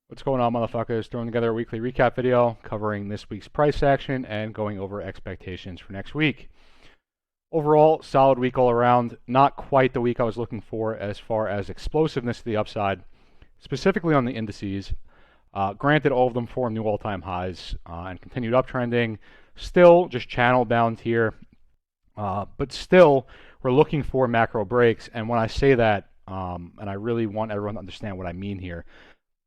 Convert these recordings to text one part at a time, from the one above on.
What's going on, motherfuckers? Throwing together a weekly recap video covering this week's price action and going over expectations for next week. Overall, solid week all around. Not quite the week I was looking for as far as explosiveness to the upside, specifically on the indices. Granted, all of them formed new all-time highs and continued uptrending. Still just channel bound here, but still we're looking for macro breaks. And when I say that, and I really want everyone to understand what I mean here,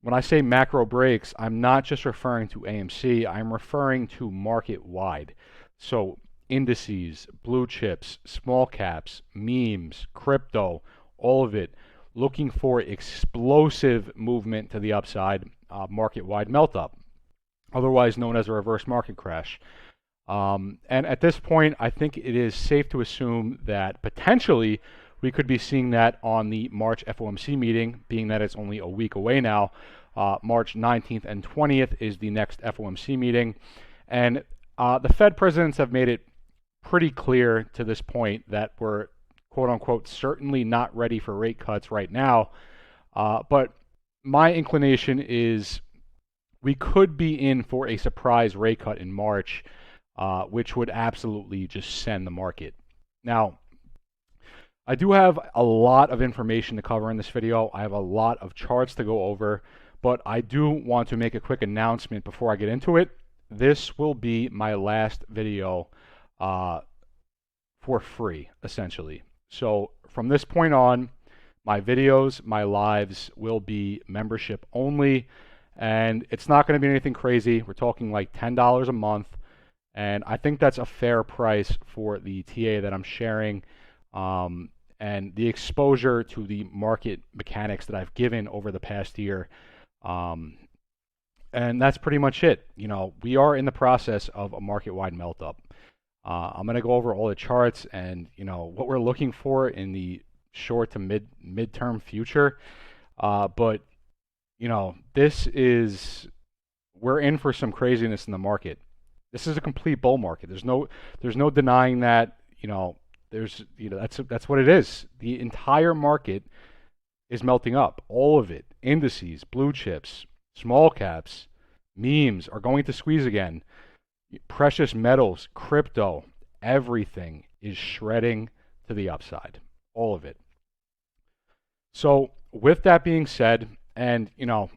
when I say macro breaks, I'm not just referring to AMC, I'm referring to market-wide. So indices, blue chips, small caps, memes, crypto, all of it, looking for explosive movement to the upside, market-wide melt-up, otherwise known as a reverse market crash. And at this point, I think it is safe to assume that potentially we could be seeing that on the March FOMC meeting, being that it's only a week away now. March 19th and 20th is the next FOMC meeting. And the Fed presidents have made it pretty clear to this point that we're, quote unquote, certainly not ready for rate cuts right now. But my inclination is we could be in for a surprise rate cut in March, which would absolutely just send the market. Now, I do have a lot of information to cover in this video. I have a lot of charts to go over, but I do want to make a quick announcement before I get into it. This will be my last video for free, essentially. So from this point on, my videos, my lives will be membership only, and it's not going to be anything crazy. We're talking like $10 a month, and I think that's a fair price for the TA that I'm sharing. And the exposure to the market mechanics that I've given over the past year. And that's pretty much it. You know, we are in the process of a market-wide melt-up. I'm going to go over all the charts and, you know, what we're looking for in the short to midterm future. But, you know, we're in for some craziness in the market. This is a complete bull market. There's no denying that, you know, that's what it is. The entire market is melting up. All of it. Indices, blue chips, small caps, memes are going to squeeze again. Precious metals, crypto, everything is shredding to the upside. All of it. So with that being said, and you know,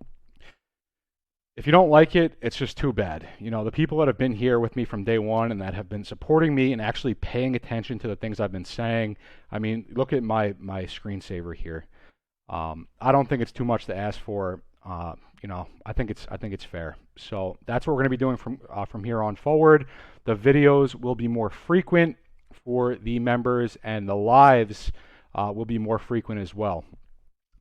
if you don't like it, it's just too bad. You know, the people that have been here with me from day one and that have been supporting me and actually paying attention to the things I've been saying. I mean, look at my screensaver here. I don't think it's too much to ask for. You know, I think it's fair. So that's what we're going to be doing from here on forward. The videos will be more frequent for the members, and the lives will be more frequent as well.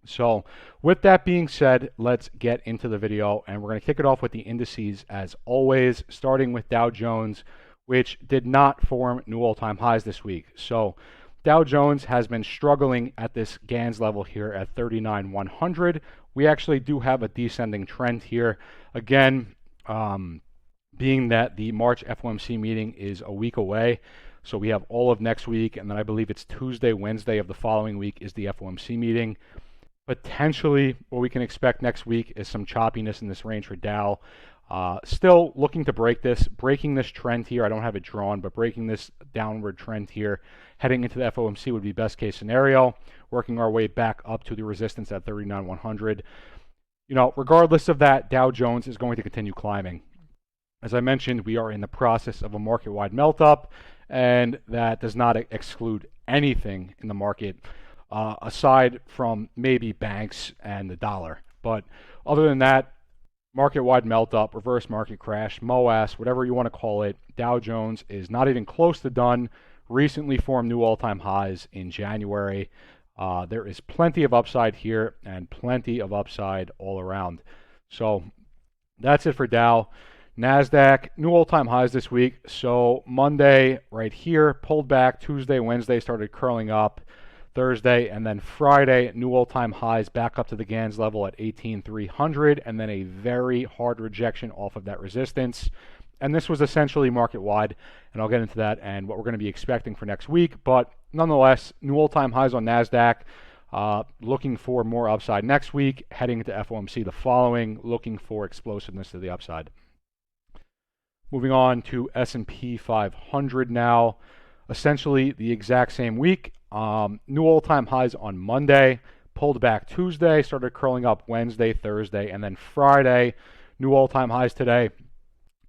So with that being said, let's get into the video, and we're going to kick it off with the indices as always, starting with Dow Jones, which did not form new all-time highs this week. So Dow Jones has been struggling at this GANs level here at 39,100. We actually do have a descending trend here. Again, being that the March FOMC meeting is a week away, so we have all of next week, and then I believe it's Tuesday, Wednesday of the following week is the FOMC meeting. Potentially, what we can expect next week is some choppiness in this range for Dow. Still looking to breaking this trend here. I don't have it drawn, but breaking this downward trend here, heading into the FOMC would be best case scenario. Working our way back up to the resistance at 39,100. You know, regardless of that, Dow Jones is going to continue climbing. As I mentioned, we are in the process of a market-wide melt-up, and that does not exclude anything in the market. Aside from maybe banks and the dollar. But other than that, market-wide melt-up, reverse market crash, MOAS, whatever you want to call it, Dow Jones is not even close to done. Recently formed new all-time highs in January. There is plenty of upside here and plenty of upside all around. So that's it for Dow. NASDAQ, new all-time highs this week. So Monday right here, pulled back. Tuesday, Wednesday started curling up. Thursday, and then Friday, new all-time highs back up to the GANs level at 18,300, and then a very hard rejection off of that resistance. And this was essentially market-wide, and I'll get into that and what we're going to be expecting for next week. But nonetheless, new all-time highs on NASDAQ. Looking for more upside next week, heading into FOMC the following, looking for explosiveness to the upside. Moving on to S&P 500 now. Essentially the exact same week. New all-time highs on Monday, pulled back Tuesday, started curling up Wednesday, Thursday, and then Friday. New all-time highs today,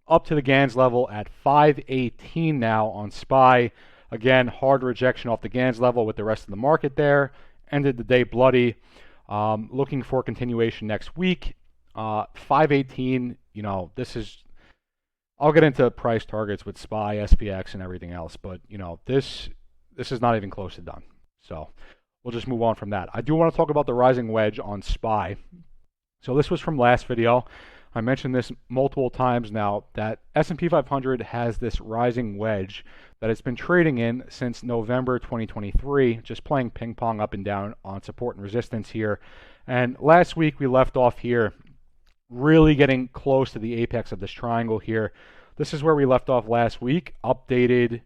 up to the GANs level at 518 now on SPY. Again, hard rejection off the GANs level with the rest of the market there. Ended the day bloody. Looking for continuation next week. 518, this is, I'll get into price targets with SPY, SPX, and everything else, but this is not even close to done. So we'll just move on from that. I do want to talk about the rising wedge on SPY. So this was from last video. I mentioned this multiple times now, that S&P 500 has this rising wedge that it's been trading in since November 2023, just playing ping pong up and down on support and resistance here. And last week we left off here, really getting close to the apex of this triangle here. This is where we left off last week, updated.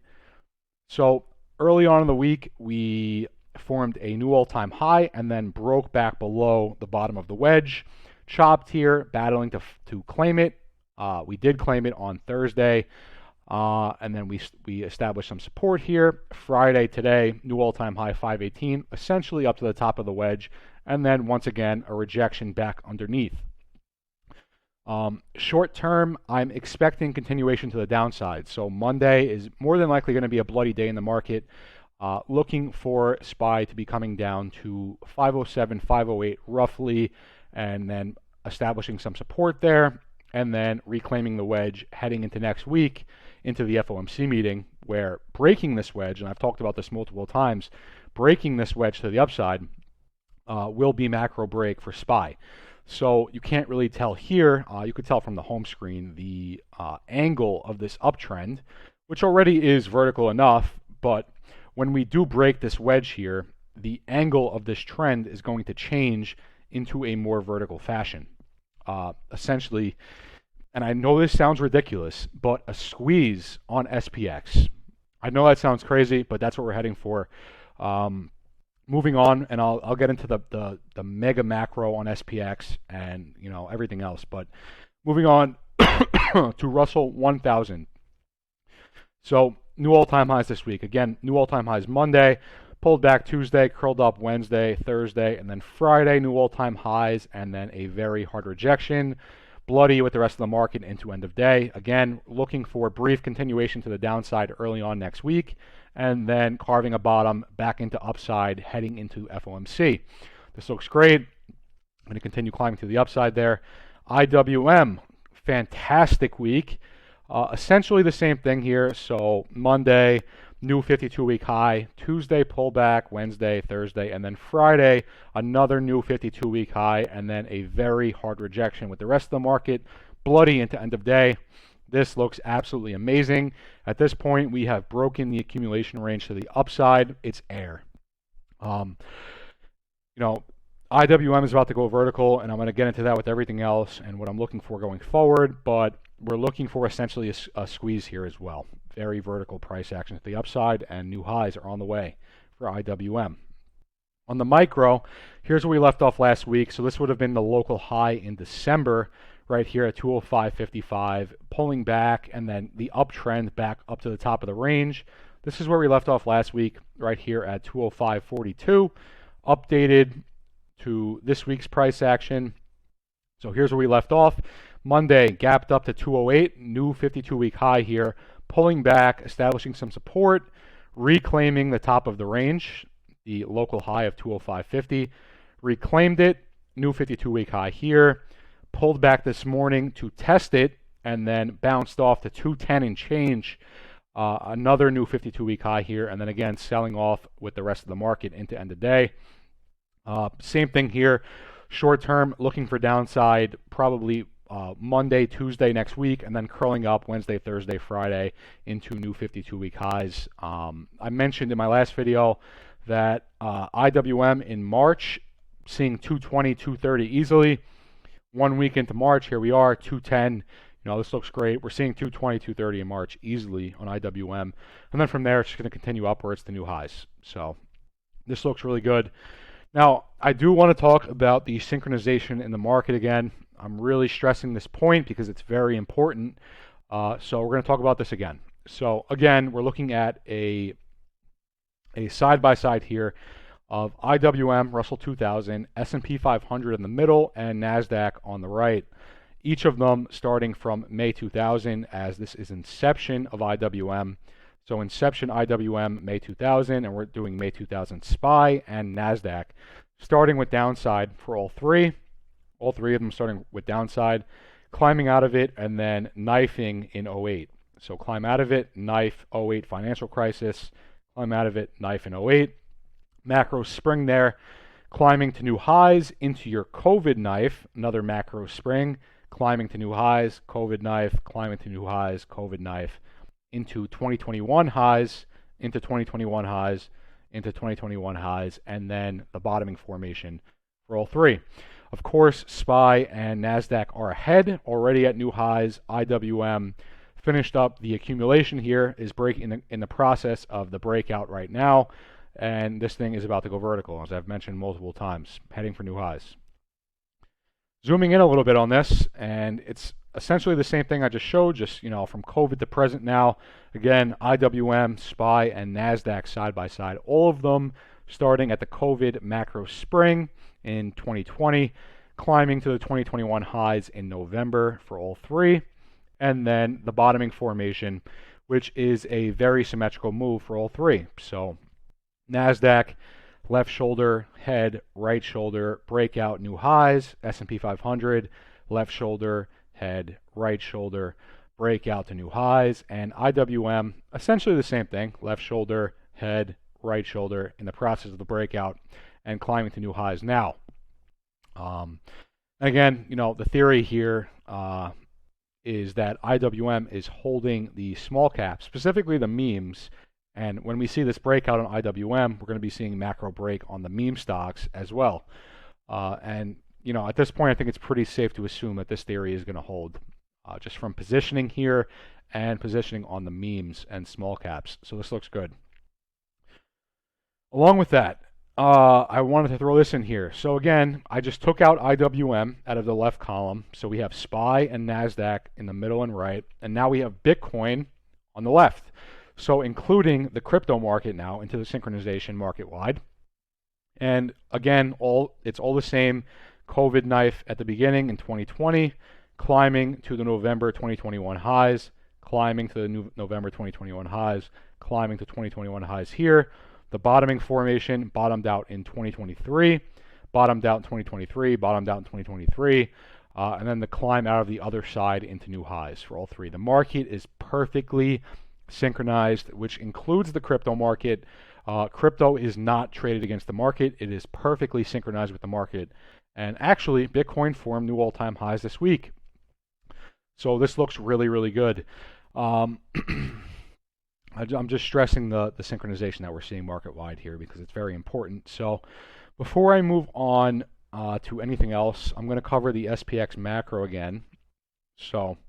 So early on in the week, we formed a new all-time high and then broke back below the bottom of the wedge. Chopped here, battling to claim it. We did claim it on Thursday, and then we established some support here. Friday today, new all-time high 518, essentially up to the top of the wedge, and then once again a rejection back underneath. Short term, I'm expecting continuation to the downside. So Monday is more than likely going to be a bloody day in the market. Looking for SPY to be coming down to 507, 508 roughly, and then establishing some support there, and then reclaiming the wedge heading into next week into the FOMC meeting, where breaking this wedge, and I've talked about this multiple times, breaking this wedge to the upside will be macro break for SPY. So you can't really tell here. You could tell from the home screen the angle of this uptrend, which already is vertical enough, but when we do break this wedge here, the angle of this trend is going to change into a more vertical fashion. Essentially, and I know this sounds ridiculous, but a squeeze on SPX. I know that sounds crazy, but that's what we're heading for. Moving on, and I'll get into the mega macro on SPX and everything else. But moving on to Russell 1000. So new all-time highs this week. Again, new all-time highs Monday. Pulled back Tuesday, curled up Wednesday, Thursday, and then Friday, new all-time highs, and then a very hard rejection. Bloody with the rest of the market into end of day. Again, looking for a brief continuation to the downside early on next week, and then carving a bottom back into upside heading into FOMC. This looks great. I'm going to continue climbing to the upside there. IWM, fantastic week. Essentially the same thing here. So Monday, new 52-week high. Tuesday, pullback. Wednesday, Thursday, and then Friday, another new 52-week high, and then a very hard rejection with the rest of the market bloody into end of day. This looks absolutely amazing. At this point, we have broken the accumulation range to the upside. It's air. IWM is about to go vertical, and I'm going to get into that with everything else and what I'm looking for going forward, but we're looking for essentially a squeeze here as well. Very vertical price action to the upside, and new highs are on the way for IWM. On the micro, here's where we left off last week. So this would have been the local high in December, right here at 205.55, pulling back, and then the uptrend back up to the top of the range. This is where we left off last week, right here at 205.42, updated to this week's price action. So here's where we left off. Monday, gapped up to 208, new 52-week high here, pulling back, establishing some support, reclaiming the top of the range, the local high of 205.50, reclaimed it, new 52-week high here, pulled back this morning to test it, and then bounced off to 210 and change, another new 52-week high here, and then again selling off with the rest of the market into end of day. Same thing here, short term, looking for downside, probably Monday, Tuesday next week, and then curling up Wednesday, Thursday, Friday into new 52-week highs. I mentioned in my last video that IWM in March, seeing 220, 230 easily. 1 week into March, here we are, 210. This looks great. We're seeing 220, 230 in March easily on IWM. And then from there, it's just going to continue upwards to new highs. So this looks really good. Now, I do want to talk about the synchronization in the market again. I'm really stressing this point because it's very important. So we're going to talk about this again. So again, we're looking at a side-by-side here of IWM, Russell 2000, S&P 500 in the middle, and NASDAQ on the right. Each of them starting from May 2000, as this is inception of IWM. So inception IWM May 2000, and we're doing May 2000 SPY and NASDAQ, starting with downside for all three of them starting with downside, climbing out of it, and then knifing in '08. So climb out of it, knife, '08 financial crisis, climb out of it, knife in '08. Macro spring there, climbing to new highs into your COVID knife, another macro spring, climbing to new highs, COVID knife, climbing to new highs, COVID knife, into 2021 highs, into 2021 highs, into 2021 highs, and then the bottoming formation for all three. Of course, SPY and NASDAQ are ahead, already at new highs. IWM finished up the accumulation here, is breaking in the process of the breakout right now, and this thing is about to go vertical, as I've mentioned multiple times, heading for new highs. Zooming in a little bit on this, and it's essentially the same thing I just showed, just from COVID to present now. Again, IWM, SPY, and NASDAQ side by side, all of them starting at the COVID macro spring in 2020, climbing to the 2021 highs in November for all three, and then the bottoming formation, which is a very symmetrical move for all three. So NASDAQ, left shoulder, head, right shoulder, breakout, new highs. S&P 500, left shoulder, head, right shoulder, breakout to new highs. And IWM, essentially the same thing, left shoulder, head, right shoulder, in the process of the breakout and climbing to new highs now. Again, the theory here is that IWM is holding the small caps, specifically the memes. And when we see this breakout on IWM, we're going to be seeing macro break on the meme stocks as well. And at this point, I think it's pretty safe to assume that this theory is going to hold, just from positioning here and positioning on the memes and small caps. So this looks good. Along with that, I wanted to throw this in here. So again, I just took out IWM out of the left column. So we have SPY and NASDAQ in the middle and right. And now we have Bitcoin on the left. So including the crypto market now into the synchronization market wide. And again, it's all the same COVID knife at the beginning in 2020, climbing to the November 2021 highs, climbing to the November 2021 highs, climbing to 2021 highs here. The bottoming formation bottomed out in 2023, bottomed out in 2023, bottomed out in 2023, and then the climb out of the other side into new highs for all three. The market is perfectly synchronized, which includes the crypto market. Crypto is not traded against the market. It is perfectly synchronized with the market. And actually, Bitcoin formed new all-time highs this week. So this looks really, really good. I'm just stressing the synchronization that we're seeing market-wide here because it's very important. So before I move on to anything else, I'm going to cover the SPX macro again. So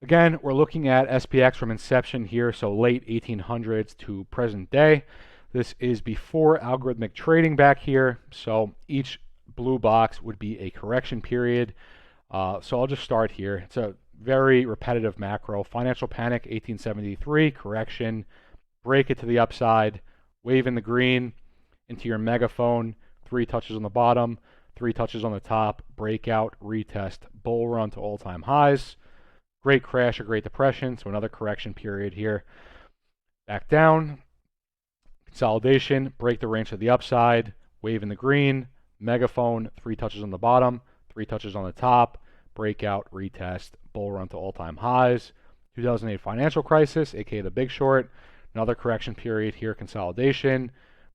again, we're looking at SPX from inception here, so late 1800s to present day. This is before algorithmic trading back here, so each blue box would be a correction period. So I'll just start here. It's a very repetitive macro. Financial panic, 1873, correction, break it to the upside, wave in the green into your megaphone, 3 touches on the bottom, 3 touches on the top, breakout, retest, bull run to all-time highs. Great crash or Great Depression, so another correction period here. Back down, consolidation, break the range to the upside, wave in the green, megaphone, 3 touches on the bottom, 3 touches on the top, breakout, retest, bull run to all-time highs. 2008 financial crisis, aka the Big Short, another correction period here, consolidation,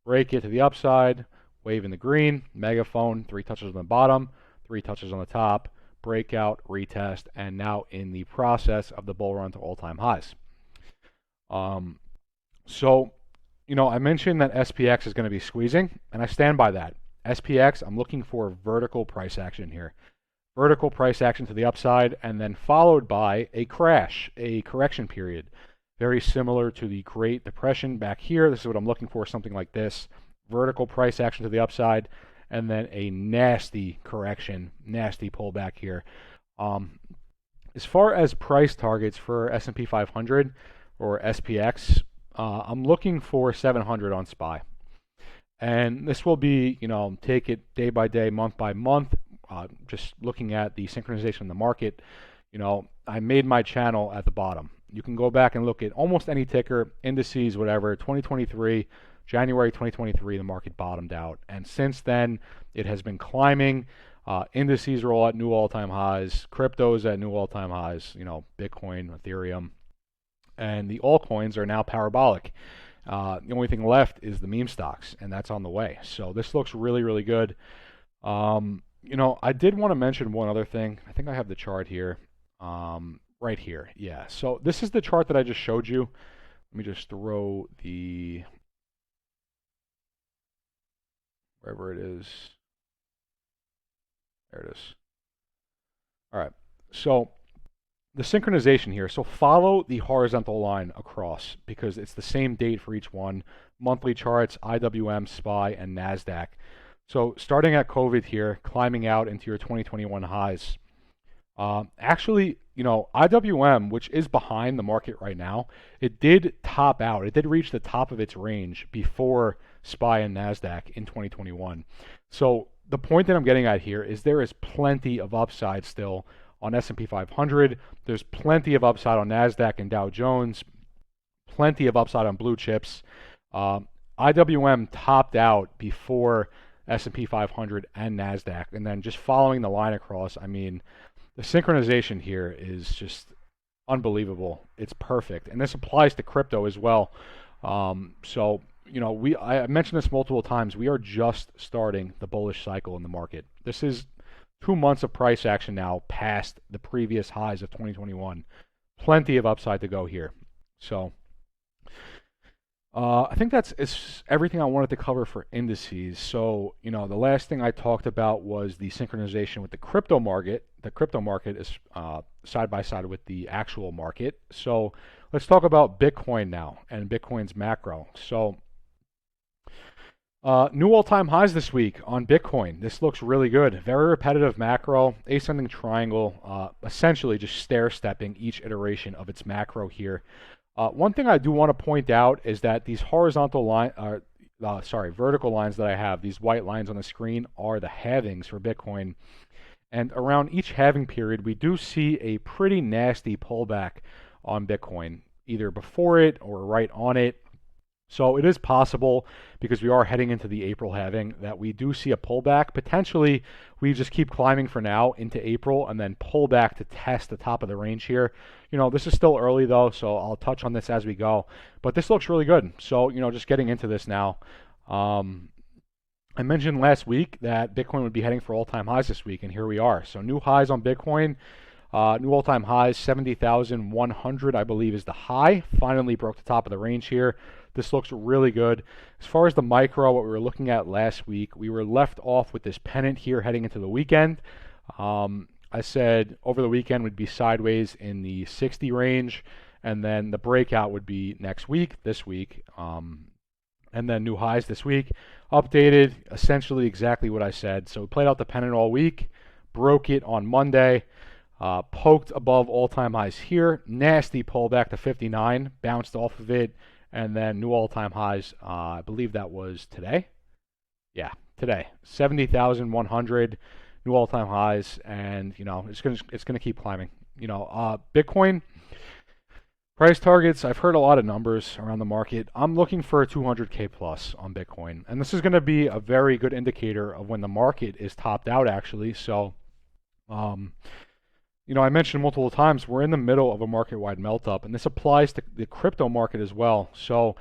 break it to the upside, wave in the green, megaphone, 3 touches on the bottom, 3 touches on the top, breakout, retest, and now in the process of the bull run to all-time highs. So, I mentioned that SPX is going to be squeezing, and I stand by that. SPX, I'm looking for vertical price action here. Vertical price action to the upside, and then followed by a crash, a correction period. Very similar to the Great Depression back here. This is what I'm looking for, something like this. vertical price action to the upside, and then a nasty correction, nasty pullback here. As far as price targets for S&P 500 or SPX, I'm looking for 700 on SPY. And this will be, take it day by day, month by month, just looking at the synchronization in the market. I made my channel at the bottom. You can go back and look at almost any ticker, indices, whatever. 2023, January 2023, the market bottomed out. And since then, it has been climbing. Indices are all at new all-time highs. Cryptos at new all-time highs. Bitcoin, Ethereum. And the altcoins are now parabolic. The only thing left is the meme stocks, and that's on the way. So this looks really, really good. I did want to mention one other thing. I think I have the chart here. Right here. Yeah. So this is the chart that I just showed you. Let me just throw wherever it is. There it is. All right. So the synchronization here. So follow the horizontal line across because it's the same date for each one. Monthly charts, IWM, SPY, and NASDAQ. So starting at COVID here, climbing out into your 2021 highs. Actually, IWM, which is behind the market right now, it did top out. It did reach the top of its range before SPY and NASDAQ in 2021. So the point that I'm getting at here is there is plenty of upside still on S&P 500. There's plenty of upside on NASDAQ and Dow Jones. Plenty of upside on blue chips. IWM topped out before S&P 500 and NASDAQ. And then just following the line across, the synchronization here is just unbelievable. It's perfect. And this applies to crypto as well. I mentioned this multiple times. We are just starting the bullish cycle in the market. This is 2 months of price action now past the previous highs of 2021. Plenty of upside to go here. So I think that's everything I wanted to cover for indices. So, the last thing I talked about was the synchronization with the crypto market. The crypto market is side by side with the actual market. So let's talk about Bitcoin now and Bitcoin's macro. So new all-time highs this week on Bitcoin. This looks really good. Very repetitive macro, ascending triangle, essentially just stair-stepping each iteration of its macro here. One thing I do want to point out is that these vertical lines that I have, these white lines on the screen, are the halvings for Bitcoin. And around each halving period, we do see a pretty nasty pullback on Bitcoin, either before it or right on it. So it is possible, because we are heading into the April halving, that we do see a pullback. Potentially, we just keep climbing for now into April and then pull back to test the top of the range here. This is still early though, so I'll touch on this as we go. But this looks really good. So, just getting into this now. I mentioned last week that Bitcoin would be heading for all-time highs this week, and here we are. So new highs on Bitcoin. New all-time highs, 70,100, I believe, is the high. Finally broke the top of the range here. This looks really good. As far as the micro, what we were looking at last week, we were left off with this pennant here heading into the weekend. I said over the weekend would be sideways in the 60 range, and then the breakout would be next week, this week, and then new highs this week. Updated, essentially exactly what I said. So we played out the pennant all week, broke it on Monday. Poked above all-time highs here. Nasty pullback to 59. Bounced off of it. And then new all-time highs. I believe that was today. Yeah, today. 70,100. New all-time highs. And, it's gonna keep climbing. Bitcoin price targets. I've heard a lot of numbers around the market. I'm looking for a 200K plus on Bitcoin. And this is going to be a very good indicator of when the market is topped out, actually. So, I mentioned multiple times, we're in the middle of a market-wide melt-up, and this applies to the crypto market as well. So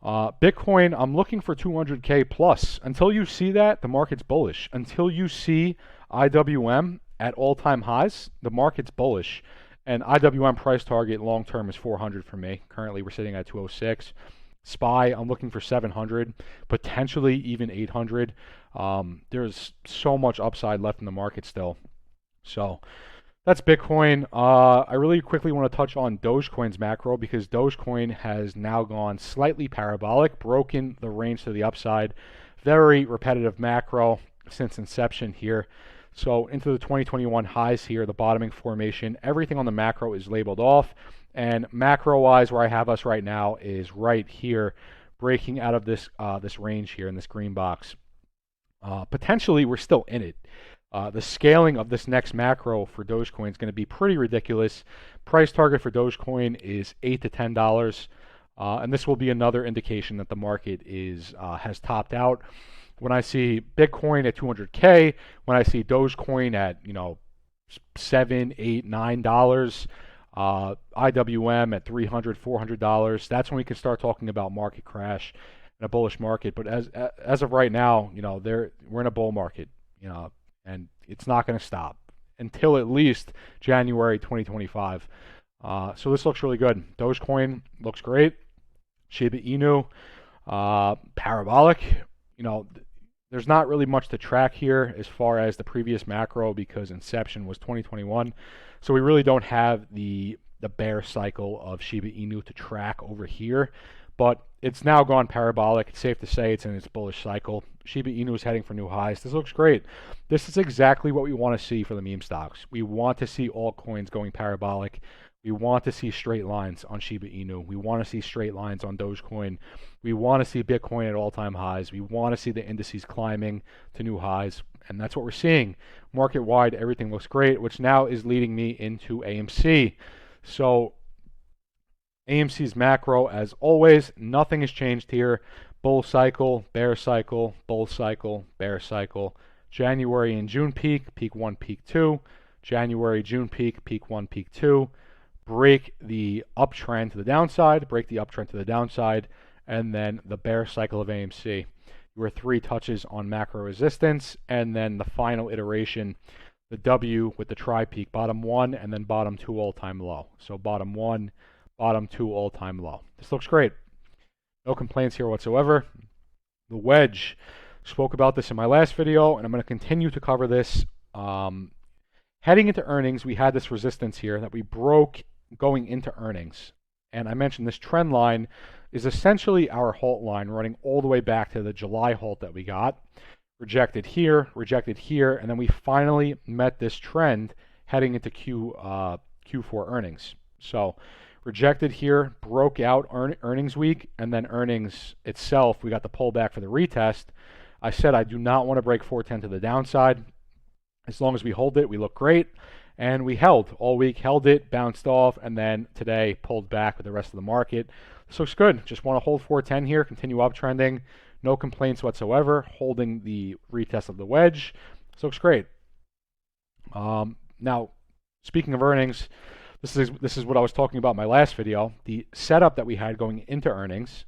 Bitcoin, I'm looking for 200K plus. Until you see that, the market's bullish. Until you see IWM at all-time highs, the market's bullish. And IWM price target long-term is 400 for me. Currently, we're sitting at 206. SPY, I'm looking for 700, potentially even 800. There's so much upside left in the market still. So that's Bitcoin. I really quickly want to touch on Dogecoin's macro, because Dogecoin has now gone slightly parabolic, broken the range to the upside. Very repetitive macro since inception here. So into the 2021 highs here, the bottoming formation, everything on the macro is labeled off. And macro-wise, where I have us right now is right here, breaking out of this this range here in this green box. Potentially, we're still in it. The scaling of this next macro for Dogecoin is going to be pretty ridiculous. Price target for Dogecoin is $8 to $10, and this will be another indication that the market is has topped out. When I see Bitcoin at 200K, when I see Dogecoin at $7, $8, $9, IWM at $300, $400, that's when we can start talking about market crash and a bullish market. But as of right now, we're in a bull market, and it's not going to stop until at least January 2025. So this looks really good. Dogecoin looks great. Shiba Inu, parabolic. There's not really much to track here as far as the previous macro because inception was 2021. So we really don't have the bear cycle of Shiba Inu to track over here. But it's now gone parabolic. It's safe to say it's in its bullish cycle. Shiba Inu is heading for new highs. This looks great. This is exactly what we want to see for the meme stocks. We want to see altcoins going parabolic. We want to see straight lines on Shiba Inu. We want to see straight lines on Dogecoin. We want to see Bitcoin at all-time highs. We want to see the indices climbing to new highs. And that's what we're seeing. Market-wide, everything looks great, which now is leading me into AMC. So AMC's macro, as always, nothing has changed here. Bull cycle, bear cycle, bull cycle, bear cycle. January and June peak, peak 1, peak 2. January, June peak, peak 1, peak 2. Break the uptrend to the downside, break the uptrend to the downside, and then the bear cycle of AMC. You were 3 touches on macro resistance, and then the final iteration, the W with the tri-peak, bottom 1 and then bottom 2 all-time low. So bottom 1, bottom 2 all-time low. This looks great. No complaints here whatsoever. The wedge, spoke about this in my last video, and I'm going to continue to cover this. Heading into earnings, we had this resistance here that we broke going into earnings. And I mentioned this trend line is essentially our halt line running all the way back to the July halt that we got. Rejected here, and then we finally met this trend heading into Q4 earnings. So rejected here, broke out earnings week, and then earnings itself, we got the pullback for the retest. I said I do not want to break 410 to the downside. As long as we hold it, we look great. And we held all week, held it, bounced off, and then today pulled back with the rest of the market. This looks good. Just want to hold 410 here, continue uptrending. No complaints whatsoever, holding the retest of the wedge. This looks great. Now, speaking of earnings, this is what I was talking about in my last video. The setup that we had going into earnings,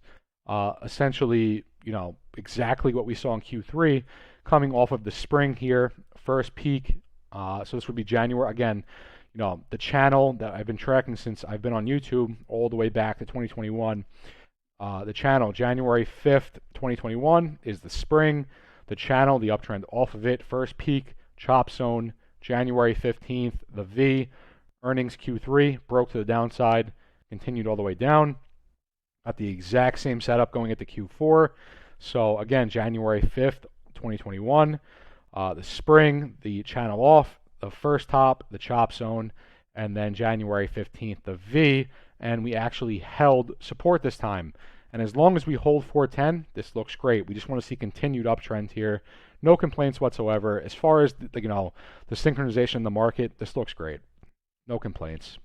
essentially, exactly what we saw in Q3, coming off of the spring here, first peak. So this would be January. Again, the channel that I've been tracking since I've been on YouTube all the way back to 2021. The channel, January 5th, 2021, is the spring. The channel, the uptrend off of it, first peak, chop zone, January 15th, the V. Earnings Q3, broke to the downside, continued all the way down. Got the exact same setup going into Q4. So again, January 5th, 2021, the spring, the channel off, the first top, the chop zone, and then January 15th, the V, and we actually held support this time. And as long as we hold 410, this looks great. We just want to see continued uptrend here. No complaints whatsoever. As far as the synchronization in the market, this looks great. No complaints.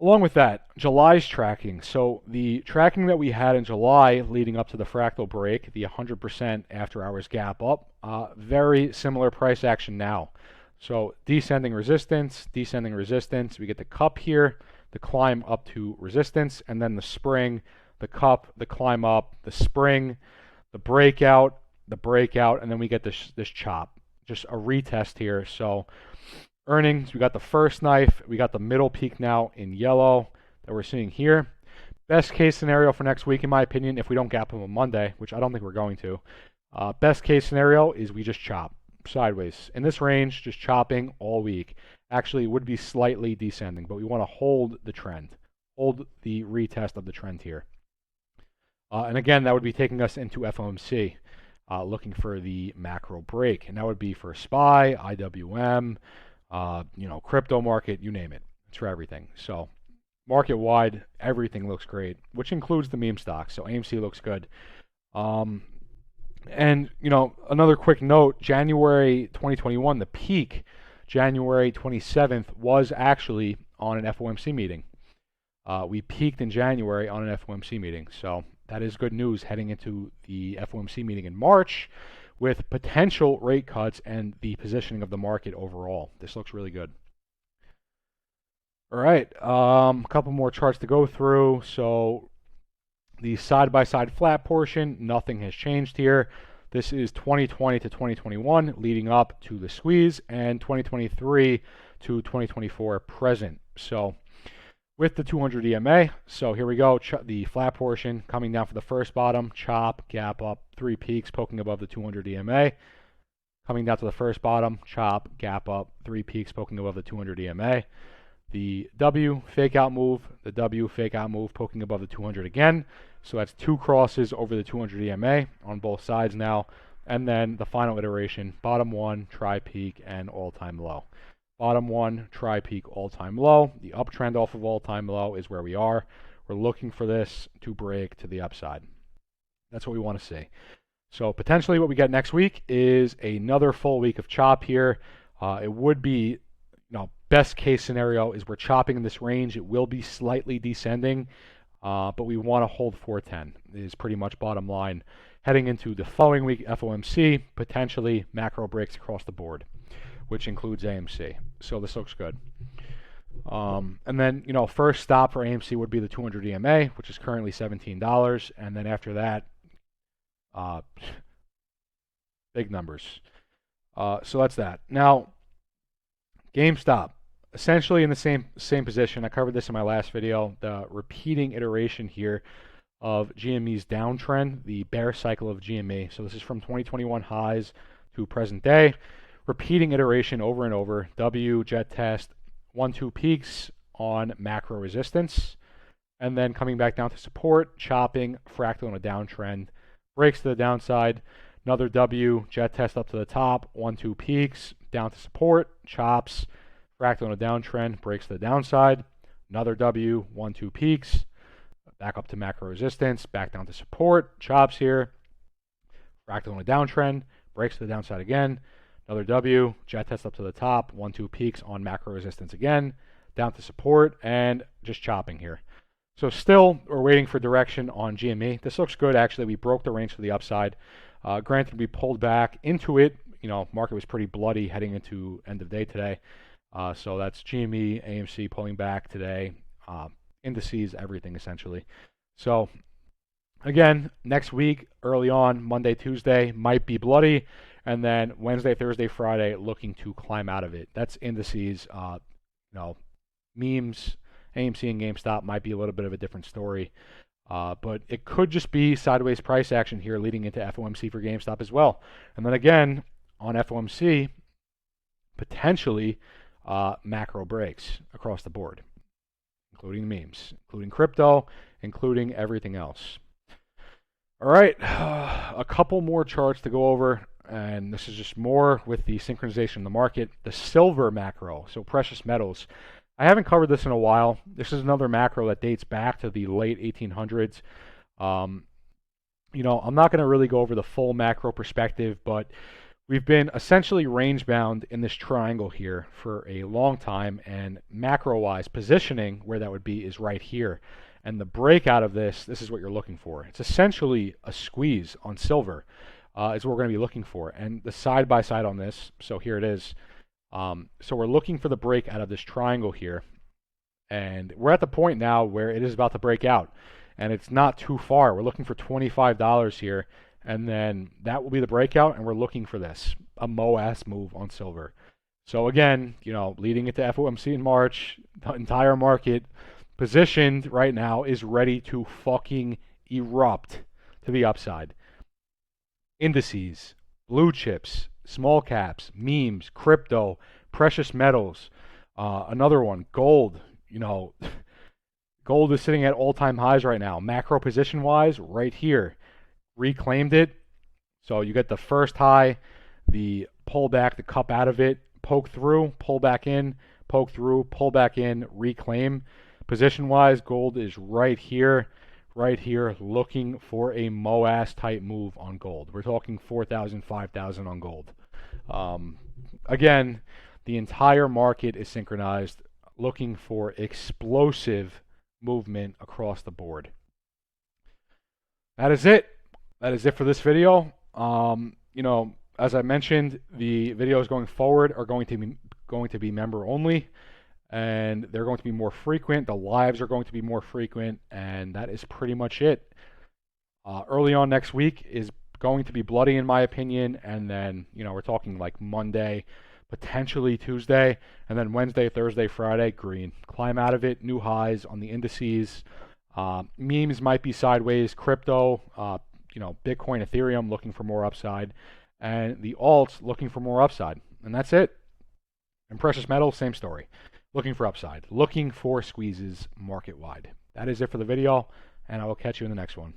Along with that, July's tracking. So the tracking that we had in July leading up to the fractal break, the 100% after hours gap up, very similar price action now. So descending resistance, we get the cup here, the climb up to resistance, and then the spring, the cup, the climb up, the spring, the breakout, and then we get this chop. Just a retest here. So earnings, we got the first knife, we got the middle peak now in yellow that we're seeing here. Best case scenario for next week, in my opinion, if we don't gap them on Monday, which I don't think we're going to, best case scenario is we just chop sideways. In this range, just chopping all week. Actually, it would be slightly descending, but we want to hold the trend, hold the retest of the trend here. And again, that would be taking us into FOMC, looking for the macro break. And that would be for SPY, IWM, crypto market, you name it. It's for everything. So market-wide, everything looks great, which includes the meme stocks. So AMC looks good. And, another quick note, January 2021, the peak, January 27th, was actually on an FOMC meeting. We peaked in January on an FOMC meeting. So that is good news heading into the FOMC meeting in March with potential rate cuts and the positioning of the market overall. This looks really good. All right, a couple more charts to go through. So the side-by-side flat portion, nothing has changed here. This is 2020 to 2021 leading up to the squeeze, and 2023 to 2024 present. So with the 200 EMA, so here we go, the flat portion coming down for the first bottom, chop, gap up, 3 peaks poking above the 200 EMA. Coming down to the first bottom, chop, gap up, 3 peaks poking above the 200 EMA. The W fake out move, the W fake out move poking above the 200 again. So that's 2 crosses over the 200 EMA on both sides now. And then the final iteration, bottom 1, try peak, and all-time low. Bottom 1, try peak, all-time low. The uptrend off of all-time low is where we are. We're looking for this to break to the upside. That's what we want to see. So potentially what we get next week is another full week of chop here. It would be, best case scenario is we're chopping in this range. It will be slightly descending, but we want to hold 410 is pretty much bottom line. Heading into the following week, FOMC, potentially macro breaks across the board, which includes AMC. So this looks good. And then, first stop for AMC would be the 200 EMA, which is currently $17. And then after that, big numbers. So that's that. Now, GameStop, essentially in the same position. I covered this in my last video. The repeating iteration here of GME's downtrend, the bear cycle of GME. So this is from 2021 highs to present day. Repeating iteration over and over. W, jet test, 1-2 peaks on macro resistance. And then coming back down to support, chopping, fractal on a downtrend. Breaks to the downside. Another W, jet test up to the top, 1-2 peaks, down to support, chops, fractal on a downtrend, breaks to the downside. Another W, 1-2 peaks, back up to macro resistance, back down to support, chops here, fractal on a downtrend, breaks to the downside again. Another W, jet test up to the top, 1-2 peaks on macro resistance again, down to support, and just chopping here. So still, we're waiting for direction on GME. This looks good, actually. We broke the range to the upside. Granted, we pulled back into it. Market was pretty bloody heading into end of day today. So that's GME, AMC pulling back today. Indices, everything essentially. So again, next week, early on, Monday, Tuesday, might be bloody. And then Wednesday, Thursday, Friday, looking to climb out of it. That's indices. Memes, AMC and GameStop might be a little bit of a different story. But it could just be sideways price action here leading into FOMC for GameStop as well. And then again, on FOMC, potentially macro breaks across the board, including memes, including crypto, including everything else. All right, a couple more charts to go over, and this is just more with the synchronization in the market. The silver macro, so precious metals. I haven't covered this in a while. This is another macro that dates back to the late 1800s. I'm not going to really go over the full macro perspective, but we've been essentially range bound in this triangle here for a long time, and macro-wise positioning where that would be is right here. And the breakout of this is what you're looking for. It's essentially a squeeze on silver is what we're going to be looking for. And the side-by-side on this, so here it is. So we're looking for the break out of this triangle here, and we're at the point now where it is about to break out, and it's not too far. We're looking for $25 here, and then that will be the breakout, and we're looking for this, a MOAS move on silver. So again, leading into FOMC in March, the entire market positioned right now is ready to fucking erupt to the upside. Indices, blue chips, small caps, memes, crypto, precious metals, another one, gold. Gold is sitting at all-time highs right now. Macro position-wise, right here. Reclaimed it. So you get the first high, the pullback, the cup out of it, poke through, pull back in, poke through, pull back in, reclaim. Position-wise, gold is right here, looking for a MOAS type move on gold. We're talking 4,000, 5,000 on gold. Again, the entire market is synchronized, looking for explosive movement across the board. That is it. That is it for this video. As I mentioned, the videos going forward are going to be member only, and they're going to be more frequent. The lives are going to be more frequent, and that is pretty much it. Early on next week is going to be bloody, in my opinion, and then we're talking like Monday, potentially Tuesday, and then Wednesday, Thursday, Friday, green. Climb out of it, new highs on the indices. Memes might be sideways. Crypto, Bitcoin, Ethereum looking for more upside, and the alts looking for more upside, and that's it. And precious metals, same story. Looking for upside, looking for squeezes market wide. That is it for the video, and I will catch you in the next one.